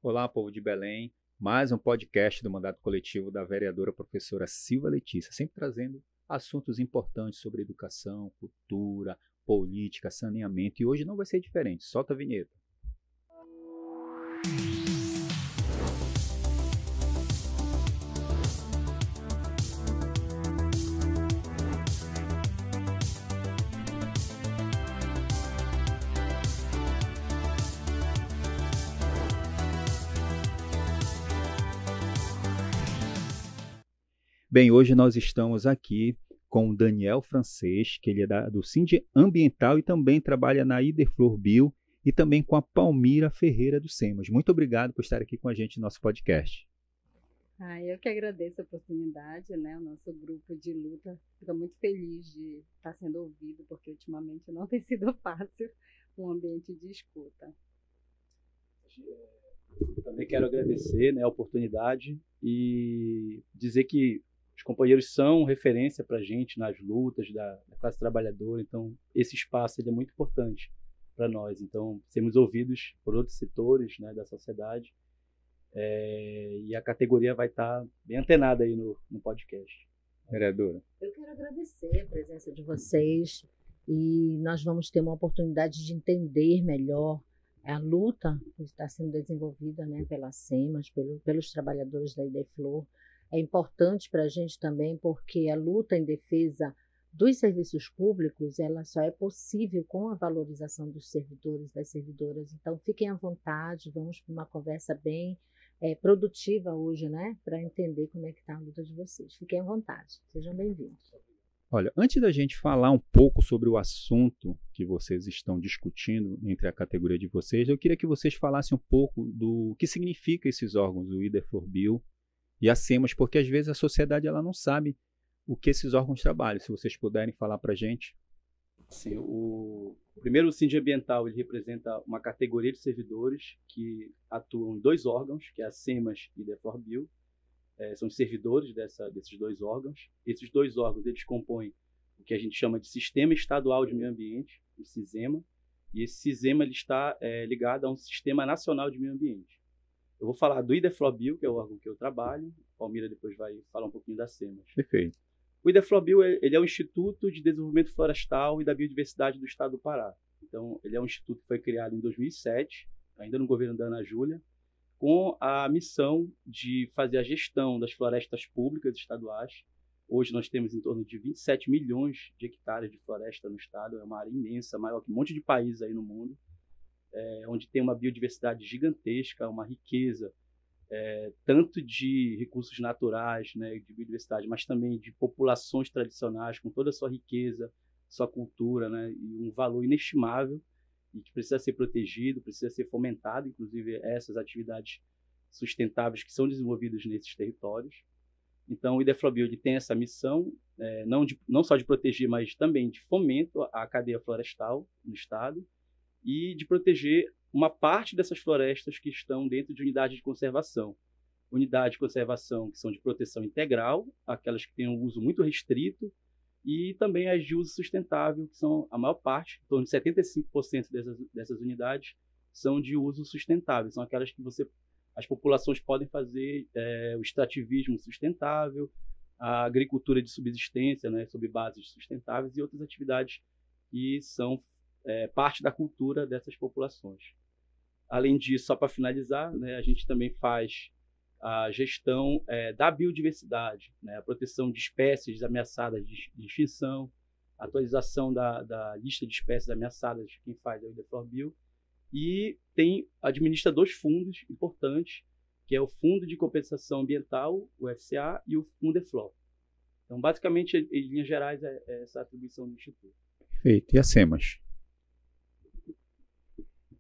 Olá, povo de Belém. Mais um podcast do Mandato Coletivo da vereadora professora Silvia Letícia, sempre trazendo assuntos importantes sobre educação, cultura, política, saneamento. E hoje não vai ser diferente. Solta a vinheta. Bem, hoje nós estamos aqui com o Daniel Francês, que ele é do Sind Ambiental e também trabalha na Ideflor Bio, e também com a Palmira Ferreira do SEMAS. Muito obrigado por estar aqui com a gente no nosso podcast. Eu que agradeço a oportunidade, né? O nosso grupo de luta fica muito feliz de estar sendo ouvido, porque ultimamente não tem sido fácil um ambiente de escuta. Também quero agradecer, né, a oportunidade e dizer que os companheiros são referência para a gente nas lutas da classe trabalhadora, então esse espaço ele é muito importante para nós. Então, sermos ouvidos por outros setores, né, da sociedade, e a categoria vai estar bem antenada aí no podcast. Vereadora. Eu quero agradecer a presença de vocês e nós vamos ter uma oportunidade de entender melhor a luta que está sendo desenvolvida, né, pela SEMAS, pelos trabalhadores da Ideflor. É importante para a gente também porque a luta em defesa dos serviços públicos ela só é possível com a valorização dos servidores, das servidoras. Então, fiquem à vontade, vamos para uma conversa bem produtiva hoje, né, para entender como é que está a luta de vocês. Fiquem à vontade, sejam bem-vindos. Olha, antes da gente falar um pouco sobre o assunto que vocês estão discutindo entre a categoria de vocês, eu queria que vocês falassem um pouco do que significa esses órgãos, o Ideflor Bio e a SEMAS, porque às vezes a sociedade ela não sabe o que esses órgãos trabalham. Se vocês puderem falar para a gente. Sim, primeiro, o Sind Ambiental ele representa uma categoria de servidores que atuam em dois órgãos, que é a SEMAS e a Ideflor Bio. São os servidores desses dois órgãos. Esses dois órgãos eles compõem o que a gente chama de Sistema Estadual de Meio Ambiente, o SISEMA, e esse SISEMA ele está ligado a um Sistema Nacional de Meio Ambiente. Eu vou falar do Ideflor Bio, que é o órgão que eu trabalho, a Palmira depois vai falar um pouquinho da SEMAS. Perfeito. O Ideflor Bio ele é o Instituto de Desenvolvimento Florestal e da Biodiversidade do Estado do Pará. Então, ele é um instituto que foi criado em 2007, ainda no governo da Ana Júlia, com a missão de fazer a gestão das florestas públicas estaduais. Hoje nós temos em torno de 27 milhões de hectares de floresta no estado, é uma área imensa, maior que um monte de países aí no mundo, onde tem uma biodiversidade gigantesca, uma riqueza, tanto de recursos naturais, né, de biodiversidade, mas também de populações tradicionais, com toda a sua riqueza, sua cultura, né, e um valor inestimável, e que precisa ser protegido, precisa ser fomentado, inclusive essas atividades sustentáveis que são desenvolvidas nesses territórios. Então, o Ideflor Bio tem essa missão, não só de proteger, mas também de fomento à cadeia florestal no estado e de proteger uma parte dessas florestas que estão dentro de unidades de conservação. Unidades de conservação que são de proteção integral, aquelas que têm um uso muito restrito, e também as de uso sustentável, que são a maior parte, em torno de 75% dessas unidades, são de uso sustentável. São aquelas que as populações podem fazer o extrativismo sustentável, a agricultura de subsistência, né, sob bases sustentáveis, e outras atividades que são parte da cultura dessas populações. Além disso, só para finalizar, né, a gente também faz a gestão da biodiversidade, né, a proteção de espécies ameaçadas de extinção, a atualização da lista de espécies ameaçadas, quem faz é o Ideflor Bio, e administra dois fundos importantes, que é o Fundo de Compensação Ambiental, o FCA, e o Fundeflor. Então, basicamente, em linhas gerais, é essa a atribuição do Instituto. Perfeito. E a SEMAS?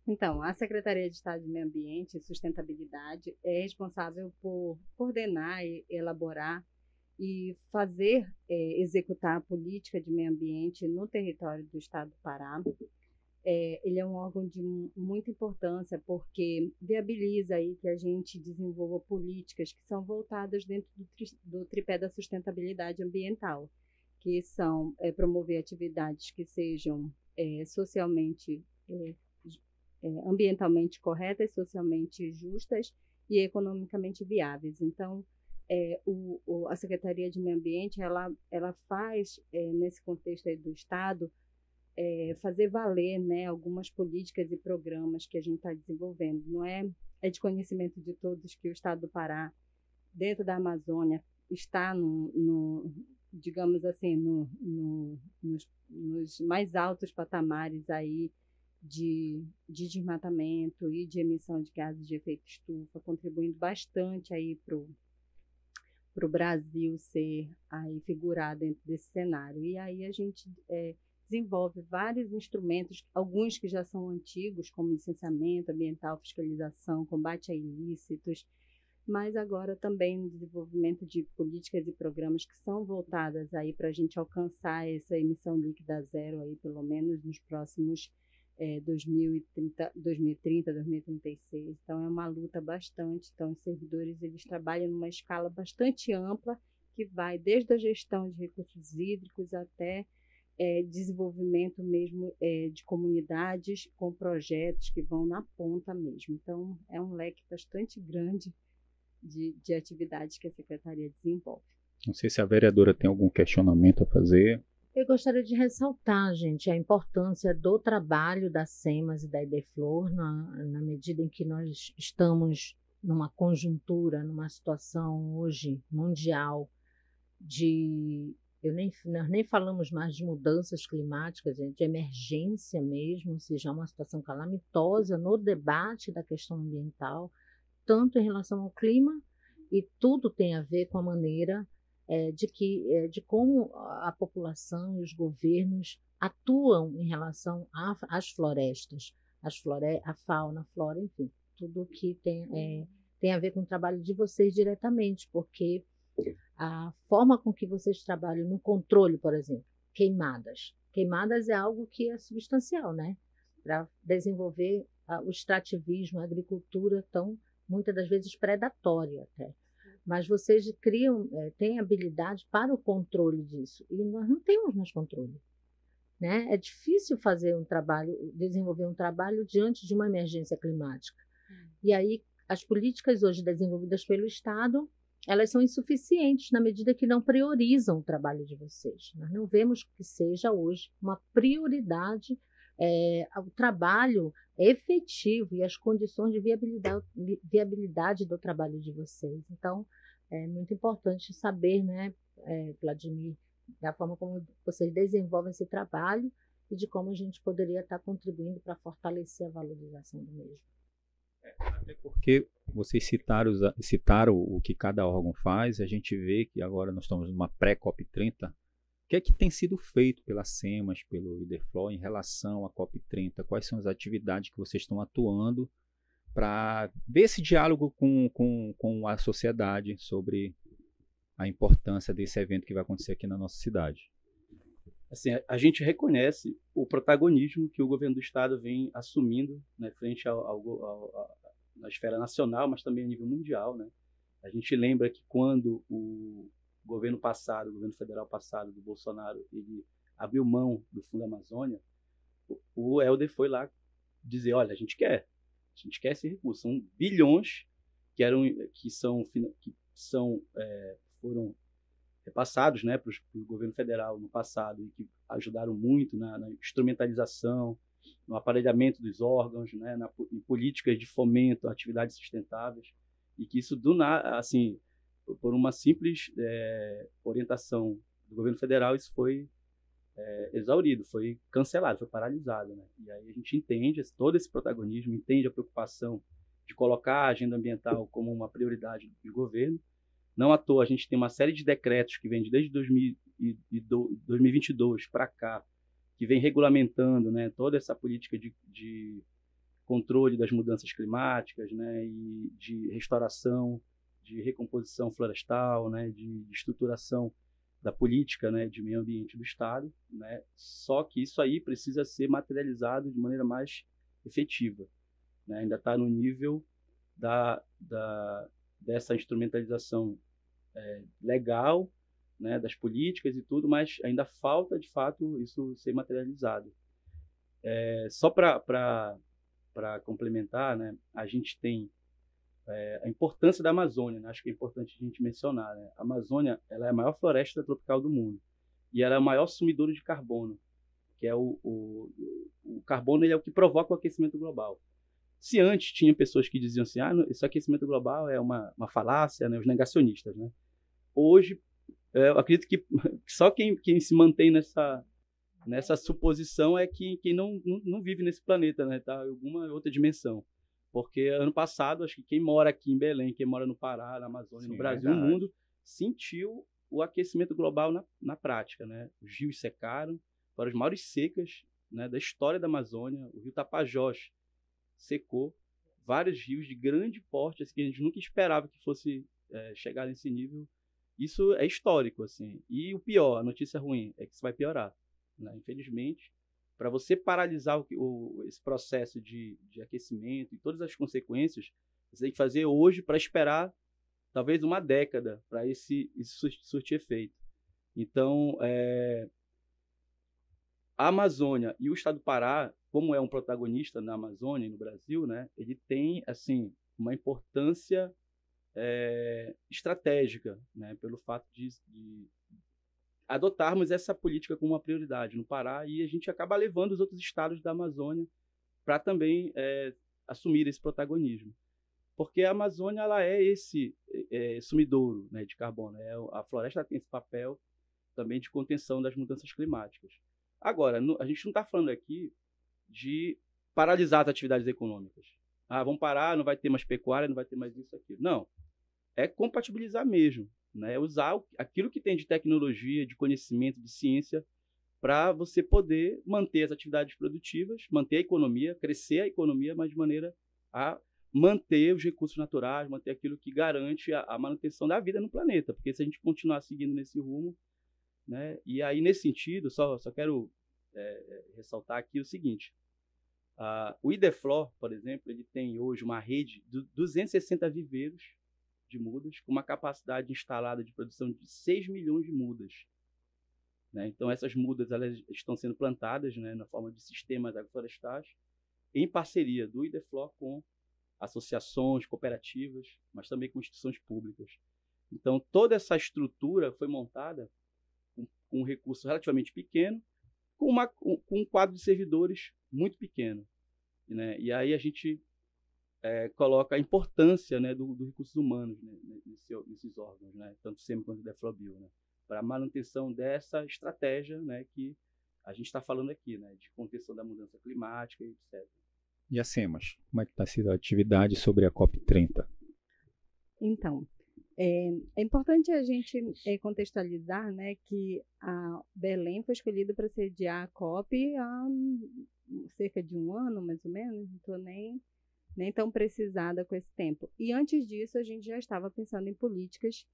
Então, a Secretaria de Estado de Meio Ambiente e Sustentabilidade é responsável por coordenar, elaborar e executar a política de meio ambiente no território do Estado do Pará. Ele é um órgão de muita importância porque viabiliza aí que a gente desenvolva políticas que são voltadas dentro do tripé da sustentabilidade ambiental, que são promover atividades que sejam socialmente ambientalmente corretas, socialmente justas e economicamente viáveis. Então, a Secretaria de Meio Ambiente ela faz, nesse contexto aí do Estado, fazer valer, né, algumas políticas e programas que a gente está desenvolvendo. Não é de conhecimento de todos que o Estado do Pará, dentro da Amazônia, está digamos assim, nos mais altos patamares aí de desmatamento e de emissão de gases de efeito estufa, contribuindo bastante aí para o Brasil ser aí figurado dentro desse cenário. E aí a gente desenvolve vários instrumentos, alguns que já são antigos, como licenciamento ambiental, fiscalização, combate a ilícitos, mas agora também no desenvolvimento de políticas e programas que são voltadas aí para a gente alcançar essa emissão líquida zero aí, pelo menos nos próximos 2030, 2036. Então é uma luta bastante. Então os servidores eles trabalham numa escala bastante ampla, que vai desde a gestão de recursos hídricos até desenvolvimento mesmo de comunidades com projetos que vão na ponta mesmo. Então é um leque bastante grande de atividades que a Secretaria desenvolve. Não sei se a vereadora tem algum questionamento a fazer. Eu gostaria de ressaltar, gente, a importância do trabalho da SEMAS e da Ideflor na medida em que nós estamos numa conjuntura, numa situação hoje mundial nós nem falamos mais de mudanças climáticas, de emergência mesmo, ou seja, uma situação calamitosa no debate da questão ambiental, tanto em relação ao clima, e tudo tem a ver com a maneira de como a população e os governos atuam em relação às florestas, a fauna, a flora, enfim, tudo que tem a ver com o trabalho de vocês diretamente, porque a forma com que vocês trabalham no controle, por exemplo, queimadas é algo que é substancial, né? Para desenvolver o extrativismo, a agricultura tão, muitas das vezes, predatória até. Mas vocês têm habilidade para o controle disso, e nós não temos mais controle, né? É difícil desenvolver um trabalho diante de uma emergência climática. E aí, as políticas hoje desenvolvidas pelo Estado, elas são insuficientes na medida que não priorizam o trabalho de vocês. Nós não vemos que seja hoje uma prioridade o trabalho efetivo e as condições de viabilidade do trabalho de vocês. Então, é muito importante saber, né, Vladimir, da forma como vocês desenvolvem esse trabalho e de como a gente poderia estar contribuindo para fortalecer a valorização do mesmo. Até porque vocês citaram o que cada órgão faz, a gente vê que agora nós estamos numa pré-COP30. O que é que tem sido feito pela SEMAS, pelo Ideflor, em relação à COP30? Quais são as atividades que vocês estão atuando para ver esse diálogo com a sociedade sobre a importância desse evento que vai acontecer aqui na nossa cidade? Assim, a gente reconhece o protagonismo que o governo do estado vem assumindo, né, frente na esfera nacional, mas também a nível mundial, né? A gente lembra que quando o governo federal passado do Bolsonaro, ele abriu mão do Fundo Amazônia, o Helder foi lá dizer, olha, a gente quer esse recurso, são bilhões foram repassados, né, para o governo federal no passado e que ajudaram muito na instrumentalização, no aparelhamento dos órgãos, né, em políticas de fomento a atividades sustentáveis, e que isso do nada, assim, por uma simples orientação do governo federal, isso foi exaurido, foi cancelado, foi paralisado, né? E aí a gente entende todo esse protagonismo, entende a preocupação de colocar a agenda ambiental como uma prioridade do governo. Não à toa, a gente tem uma série de decretos que vem desde 2022 para cá, que vem regulamentando, né, toda essa política de controle das mudanças climáticas, né, e de restauração, de recomposição florestal, né, de estruturação da política, né, de meio ambiente do Estado, né? Só que isso aí precisa ser materializado de maneira mais efetiva, né? Ainda está no nível dessa instrumentalização legal, né, das políticas e tudo, mas ainda falta, de fato, isso ser materializado. Só para para complementar, né, a gente tem a importância da Amazônia, né? Acho que é importante a gente mencionar, né? A Amazônia, ela é a maior floresta tropical do mundo e ela é o maior sumidor de carbono, que é o carbono, ele é o que provoca o aquecimento global. Se antes tinha pessoas que diziam assim, esse aquecimento global é uma falácia, né? Os negacionistas, né? Hoje, eu acredito que só quem se mantém nessa suposição é quem não vive nesse planeta, né? Tá em alguma outra dimensão. Porque ano passado, acho que quem mora aqui em Belém, quem mora no Pará, na Amazônia, sim, no Brasil, no mundo, sentiu o aquecimento global na prática, né? Os rios secaram, foram as maiores secas, né, da história da Amazônia. O rio Tapajós secou, vários rios de grande porte, assim, que a gente nunca esperava que fosse chegar nesse nível. Isso é histórico, assim. E o pior, a notícia ruim, é que isso vai piorar, né? Infelizmente, para você paralisar esse processo de aquecimento e todas as consequências, você tem que fazer hoje para esperar talvez uma década para isso surtir efeito. Então, a Amazônia e o estado do Pará, como é um protagonista na Amazônia e no Brasil, né, ele tem assim, uma importância estratégica, né, pelo fato de adotarmos essa política como uma prioridade no Pará, e a gente acaba levando os outros estados da Amazônia para também assumir esse protagonismo. Porque a Amazônia, ela é esse sumidouro, né, de carbono. A floresta tem esse papel também de contenção das mudanças climáticas. Agora, a gente não está falando aqui de paralisar as atividades econômicas. Vamos parar, não vai ter mais pecuária, não vai ter mais isso, aquilo. Não, é compatibilizar mesmo. Né, usar aquilo que tem de tecnologia, de conhecimento, de ciência, para você poder manter as atividades produtivas, manter a economia, crescer a economia, mas de maneira a manter os recursos naturais, manter aquilo que garante a manutenção da vida no planeta. Porque se a gente continuar seguindo nesse rumo, né, e aí nesse sentido, só quero ressaltar aqui o seguinte, o Ideflor, por exemplo, ele tem hoje uma rede de 260 viveiros de mudas, com uma capacidade instalada de produção de 6 milhões de mudas. Né? Então, essas mudas elas estão sendo plantadas, né, na forma de sistemas agroflorestais, em parceria do Ideflor com associações, cooperativas, mas também com instituições públicas. Então, toda essa estrutura foi montada com um recurso relativamente pequeno, com um quadro de servidores muito pequeno. Né? E aí a gente coloca a importância, né, dos recursos humanos, né, nesses órgãos, né, tanto o SEMA quanto o Ideflor-Bio, né, para a manutenção dessa estratégia, né, que a gente está falando aqui, né, de contenção da mudança climática e etc. E a SEMAS? Como é que está sendo a atividade sobre a COP30? Então, é importante a gente contextualizar, né, que a Belém foi escolhida para sediar a COP há cerca de um ano, mais ou menos, não estou nem tão precisada com esse tempo. E antes disso, a gente já estava pensando em políticas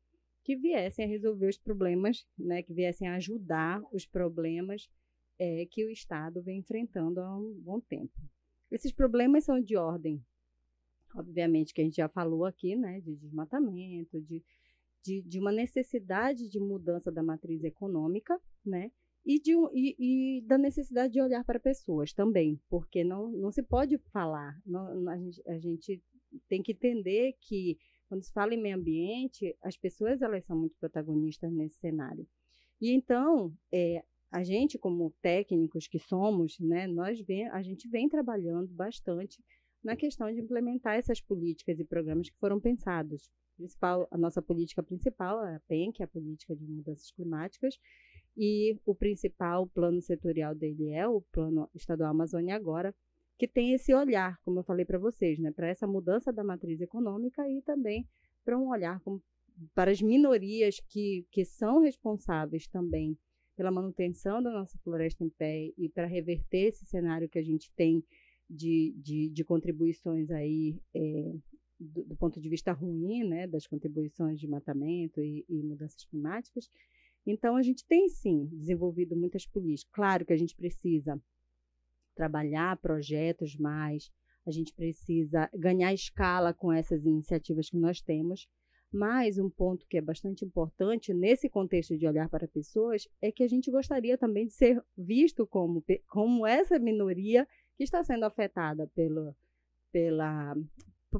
que viessem a resolver os problemas, né, que viessem a ajudar os problemas que o Estado vem enfrentando há um bom tempo. Esses problemas são de ordem, obviamente, que a gente já falou aqui, né, de desmatamento, de uma necessidade de mudança da matriz econômica, né, e da necessidade de olhar para pessoas também, porque não se pode falar, a gente tem que entender que quando se fala em meio ambiente, as pessoas elas são muito protagonistas nesse cenário. E então, a gente como técnicos que somos, né, a gente vem trabalhando bastante na questão de implementar essas políticas e programas que foram pensados. A nossa política principal é a PEN, que é a Política de Mudanças Climáticas, e o principal plano setorial dele é o Plano Estadual Amazônia Agora, que tem esse olhar, como eu falei para vocês, né, para essa mudança da matriz econômica e também para um olhar para as minorias que são responsáveis também pela manutenção da nossa floresta em pé e para reverter esse cenário que a gente tem de contribuições aí do ponto de vista ruim, né, das contribuições de matamento e mudanças climáticas. Então, a gente tem, sim, desenvolvido muitas políticas. Claro que a gente precisa trabalhar projetos mais, a gente precisa ganhar escala com essas iniciativas que nós temos, mas um ponto que é bastante importante nesse contexto de olhar para pessoas é que a gente gostaria também de ser visto como essa minoria que está sendo afetada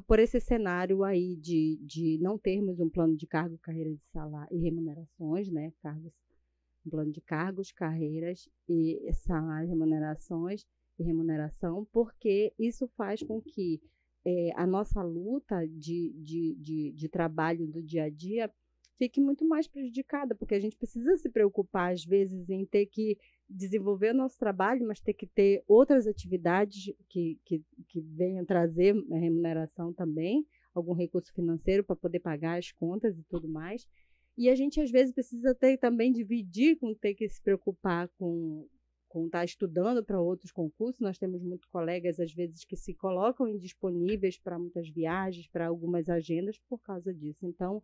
por esse cenário aí de não termos um plano de cargo, carreira de salário e remunerações, né? Um plano de cargos, carreiras e salário, remunerações e remuneração, porque isso faz com que a nossa luta de trabalho do dia a dia fique muito mais prejudicada, porque a gente precisa se preocupar, às vezes, em ter que desenvolver o nosso trabalho, mas ter que ter outras atividades que venham trazer remuneração também, algum recurso financeiro para poder pagar as contas e tudo mais. E a gente, às vezes, precisa também dividir com ter que se preocupar com estar estudando para outros concursos. Nós temos muitos colegas, às vezes, que se colocam indisponíveis para muitas viagens, para algumas agendas por causa disso. Então,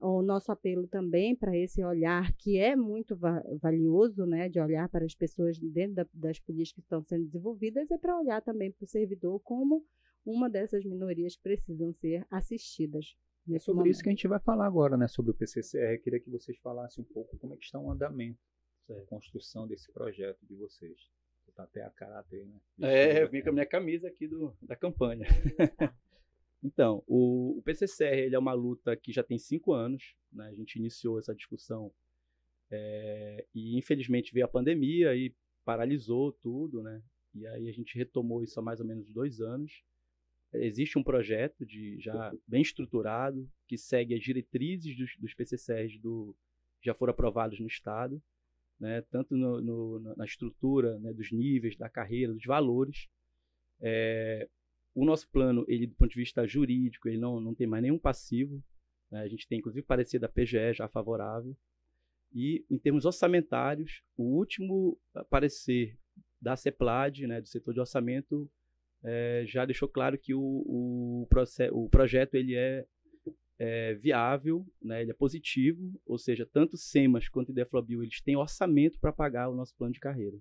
o nosso apelo também para esse olhar que é muito valioso, né, de olhar para as pessoas dentro das políticas que estão sendo desenvolvidas, é para olhar também para o servidor como uma dessas minorias que precisam ser assistidas. É sobre isso que a gente vai falar agora, né, sobre o PCCR. Eu queria que vocês falassem um pouco como é que está o andamento, a construção desse projeto de vocês. Você está até a caráter, né? Eu vim com a minha camisa aqui da campanha. Então, o PCCR ele é uma luta que já tem 5 anos, né? A gente iniciou essa discussão e infelizmente veio a pandemia e paralisou tudo, né? E aí a gente retomou isso há mais ou menos 2 anos. Existe um projeto já bem estruturado que segue as diretrizes dos PCCRs já foram aprovados no Estado, né? Tanto na estrutura, né, dos níveis, da carreira, dos valores. O nosso plano, ele, do ponto de vista jurídico, ele não tem mais nenhum passivo, né? A gente tem, inclusive, parecer da PGE já favorável. E, em termos orçamentários, o último parecer da CEPLAD, né, do setor de orçamento, já deixou claro que o projeto ele é viável, né, ele é positivo, ou seja, tanto o SEMAS quanto o IDEFLOBIL, eles têm orçamento para pagar o nosso plano de carreira.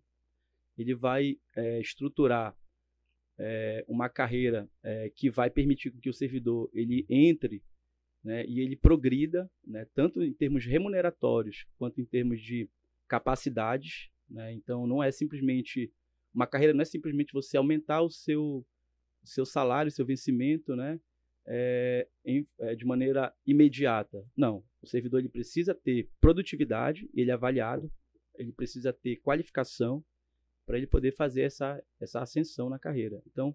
Ele vai estruturar uma carreira que vai permitir que o servidor ele entre, né, e ele progrida, né, tanto em termos remuneratórios quanto em termos de capacidades, né? Então uma carreira não é simplesmente você aumentar o seu salário, o seu vencimento, né, de maneira imediata. Não, o servidor ele precisa ter produtividade, ele é avaliado, ele precisa ter qualificação para ele poder fazer essa ascensão na carreira. Então,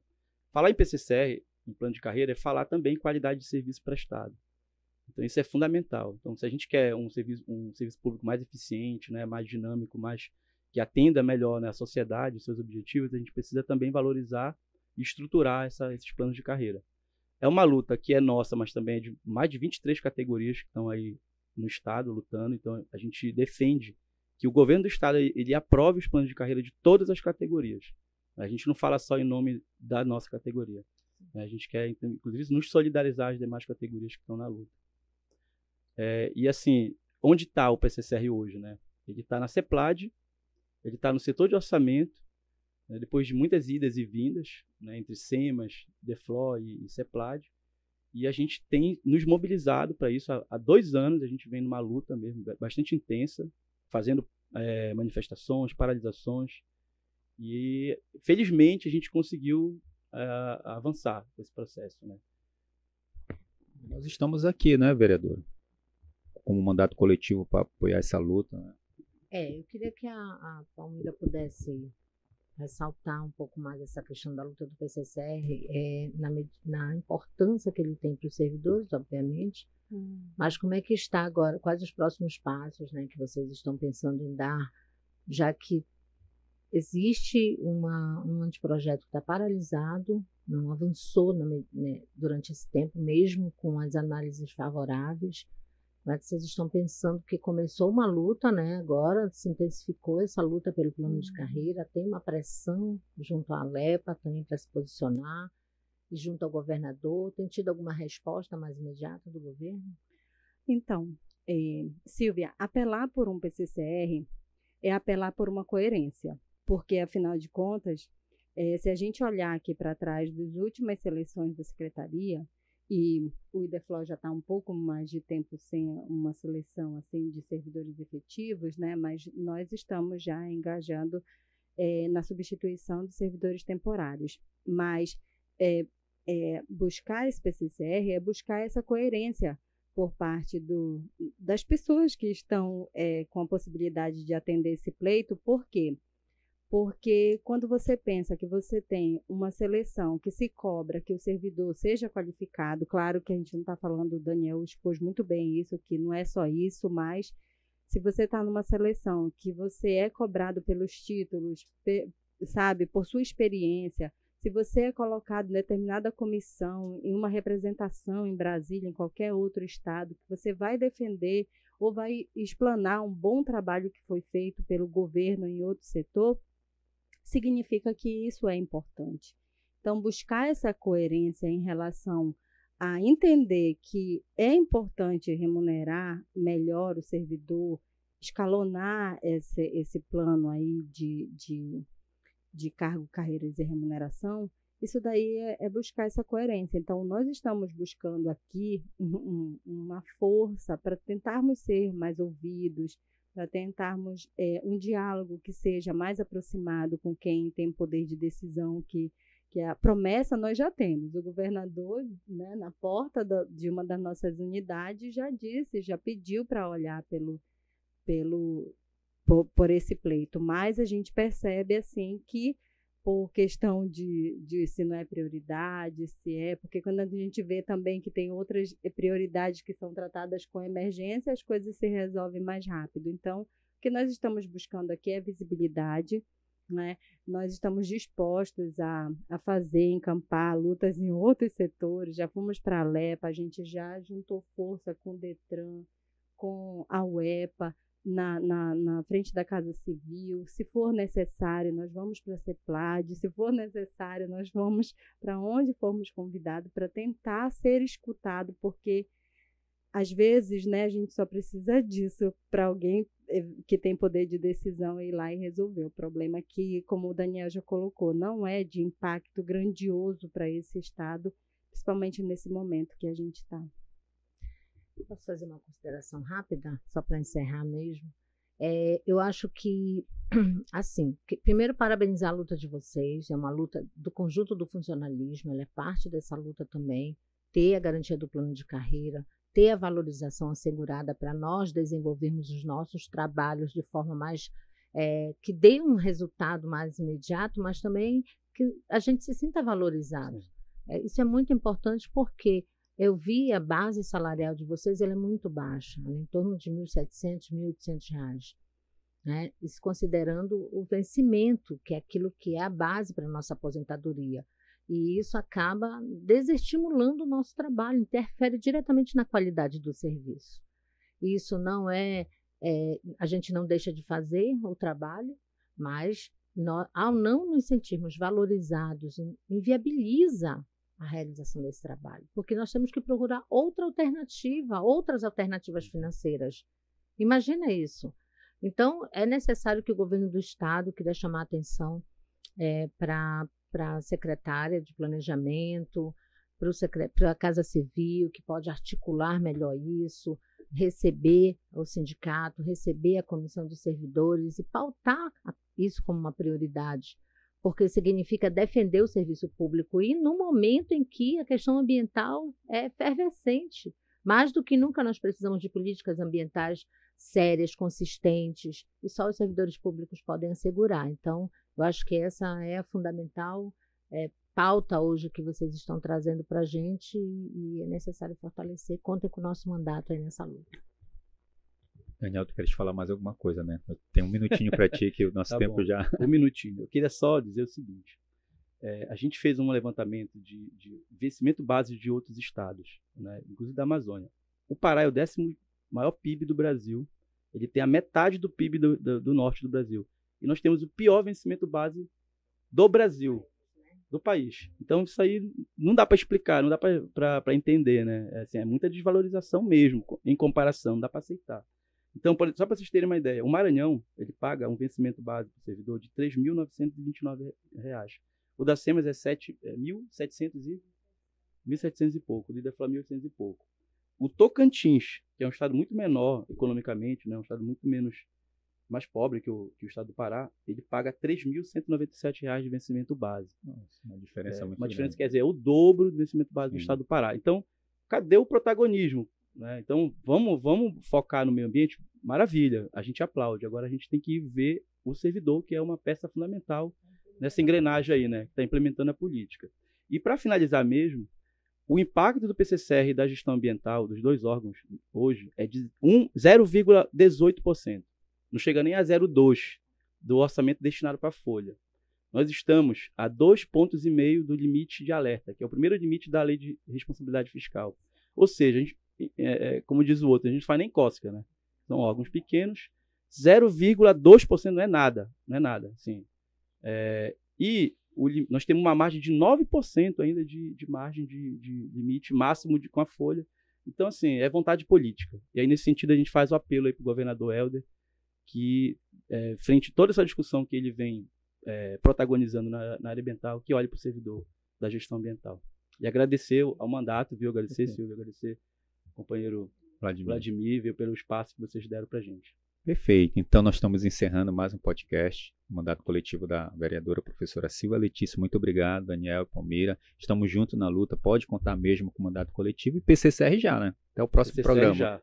falar em PCCR, em plano de carreira, é falar também em qualidade de serviço prestado. Então, isso é fundamental. Então, se a gente quer um serviço público mais eficiente, né, mais dinâmico, que atenda melhor, né, a sociedade, os seus objetivos, a gente precisa também valorizar e estruturar esses planos de carreira. É uma luta que é nossa, mas também é de mais de 23 categorias que estão aí no Estado lutando. Então, a gente defende que o governo do Estado ele aprove os planos de carreira de todas as categorias. A gente não fala só em nome da nossa categoria. A gente quer, inclusive, nos solidarizar às demais categorias que estão na luta. E assim, onde está o PCCR hoje, né? Ele está na CEPLAD, ele está no setor de orçamento, né, depois de muitas idas e vindas, né, entre SEMAS, DEFLO e CEPLAD, e a gente tem nos mobilizado para isso. Há 2 anos a gente vem numa luta mesmo bastante intensa, fazendo manifestações, paralisações, e felizmente a gente conseguiu avançar com esse processo, né? Nós estamos aqui, né, vereador, como mandato coletivo para apoiar essa luta, né? Eu queria que a Palmira pudesse ressaltar um pouco mais essa questão da luta do PCCR, na importância que ele tem para os servidores, obviamente, mas como é que está agora, quais os próximos passos, né, que vocês estão pensando em dar, já que existe um anteprojeto que está paralisado, não avançou durante esse tempo, mesmo com as análises favoráveis. Mas vocês estão pensando que começou uma luta, né? Agora se intensificou essa luta pelo plano de carreira, tem uma pressão junto à ALEPA também para se posicionar, e junto ao governador. Tem tido alguma resposta mais imediata do governo? Então, Silvia, apelar por um PCCR é apelar por uma coerência, porque, afinal de contas, se a gente olhar aqui para trás das últimas seleções da Secretaria, e o IDEFLO já está um pouco mais de tempo sem uma seleção assim de servidores efetivos, né? Mas nós estamos já engajando na substituição de servidores temporários. Mas buscar esse PCCR é buscar essa coerência por parte das pessoas que estão com a possibilidade de atender esse pleito. Por quê? Porque quando você pensa que você tem uma seleção que se cobra que o servidor seja qualificado, claro que a gente não está falando, o Daniel expôs muito bem isso, que não é só isso, mas se você está numa seleção que você é cobrado pelos títulos, sabe, por sua experiência, se você é colocado em determinada comissão, em uma representação em Brasília, em qualquer outro estado, que você vai defender ou vai explanar um bom trabalho que foi feito pelo governo em outro setor, significa que isso é importante. Então, buscar essa coerência em relação a entender que é importante remunerar melhor o servidor, escalonar esse plano aí de cargo, carreiras e remuneração, isso daí é buscar essa coerência. Então, nós estamos buscando aqui uma força para tentarmos ser mais ouvidos, para tentarmos um diálogo que seja mais aproximado com quem tem poder de decisão, que a promessa nós já temos. O governador, né, na porta de uma das nossas unidades, já disse, já pediu para olhar por esse pleito, mas a gente percebe assim que por questão de se não é prioridade, se é, porque quando a gente vê também que tem outras prioridades que são tratadas com emergência, as coisas se resolvem mais rápido. Então, o que nós estamos buscando aqui é visibilidade, né? Nós estamos dispostos a fazer, encampar lutas em outros setores, já fomos para a Alepa, a gente já juntou força com o Detran, com a UEPA, na frente da Casa Civil. Se for necessário, nós vamos para a CEPLAD, se for necessário, nós vamos para onde formos convidados para tentar ser escutado, porque às vezes, né, a gente só precisa disso para alguém que tem poder de decisão ir lá e resolver. O problema é que, como o Daniel já colocou, não é de impacto grandioso para esse Estado, principalmente nesse momento que a gente está. Posso fazer uma consideração rápida, só para encerrar mesmo? Eu acho que, assim, primeiro parabenizar a luta de vocês, é uma luta do conjunto do funcionalismo, ela é parte dessa luta também, ter a garantia do plano de carreira, ter a valorização assegurada para nós desenvolvermos os nossos trabalhos de forma mais, que dê um resultado mais imediato, mas também que a gente se sinta valorizado. Isso é muito importante porque eu vi a base salarial de vocês, ela é muito baixa, em torno de R$ 1.700, R$ 1.800, né? Isso considerando o vencimento, que é aquilo que é a base para a nossa aposentadoria. E isso acaba desestimulando o nosso trabalho, interfere diretamente na qualidade do serviço. Isso não a gente não deixa de fazer o trabalho, mas ao não nos sentirmos valorizados, inviabiliza a realização desse trabalho, porque nós temos que procurar outras alternativas financeiras. Imagina isso. Então, é necessário que o governo do Estado, queria chamar a atenção para a secretária de planejamento, para a Casa Civil, que pode articular melhor isso, receber o sindicato, receber a comissão de servidores e pautar isso como uma prioridade, porque significa defender o serviço público e no momento em que a questão ambiental é efervescente. Mais do que nunca nós precisamos de políticas ambientais sérias, consistentes, e só os servidores públicos podem assegurar. Então, eu acho que essa é a fundamental pauta hoje que vocês estão trazendo para a gente e é necessário fortalecer. Contem com o nosso mandato aí nessa luta. Daniel, tu queres falar mais alguma coisa, né? Tem um minutinho para ti que o nosso tempo bom. Já... Um minutinho. Eu queria só dizer o seguinte. A gente fez um levantamento de investimento base de outros estados, né? Inclusive da Amazônia. O Pará é o 10º maior PIB do Brasil. Ele tem a metade do PIB do norte do Brasil. E nós temos o pior vencimento base do Brasil, do país. Então, isso aí não dá para explicar, não dá para entender, né? É muita desvalorização mesmo, em comparação, não dá para aceitar. Então, só para vocês terem uma ideia, o Maranhão, ele paga um vencimento base do servidor de R$ 3.929. O da SEMAS é 1.700 e pouco, o do IDEFLA 1.800 e pouco. O Tocantins, que é um estado muito menor economicamente, né, um estado muito menos mais pobre que o estado do Pará, ele paga R$ 3.197 de vencimento base. Nossa, uma diferença muito Uma diferença, grande. quer dizer, é o dobro do vencimento base do Sim. estado do Pará. Então, cadê o protagonismo? Né? Então, vamos focar no meio ambiente? Maravilha, a gente aplaude. Agora a gente tem que ver o servidor, que é uma peça fundamental nessa engrenagem aí, né? Que está implementando a política. E para finalizar mesmo, o impacto do PCCR e da gestão ambiental, dos dois órgãos, hoje, é de 0,18%. Não chega nem a 0,2% do orçamento destinado para a folha. Nós estamos a 2,5 pontos do limite de alerta, que é o primeiro limite da Lei de Responsabilidade Fiscal. Ou seja, a gente, como diz o outro, a gente faz nem cócega, né? São órgãos pequenos, 0,2% não é nada, assim. E nós temos uma margem de 9% ainda de margem de limite máximo com a folha. Então, assim, é vontade política. E aí, nesse sentido, a gente faz o apelo para o governador Helder, que, frente a toda essa discussão que ele vem protagonizando na área ambiental, que olhe para o servidor da gestão ambiental. E agradecer ao mandato, viu? Agradecer, Silvio, agradecer ao companheiro Vladimir, viu, pelo espaço que vocês deram para a gente. Perfeito. Então, nós estamos encerrando mais um podcast, o mandato coletivo da vereadora professora Silvia Letícia. Muito obrigado, Daniel e Palmeira. Estamos juntos na luta. Pode contar mesmo com o mandato coletivo e PCCR já, né? Até o próximo PCCR programa. já.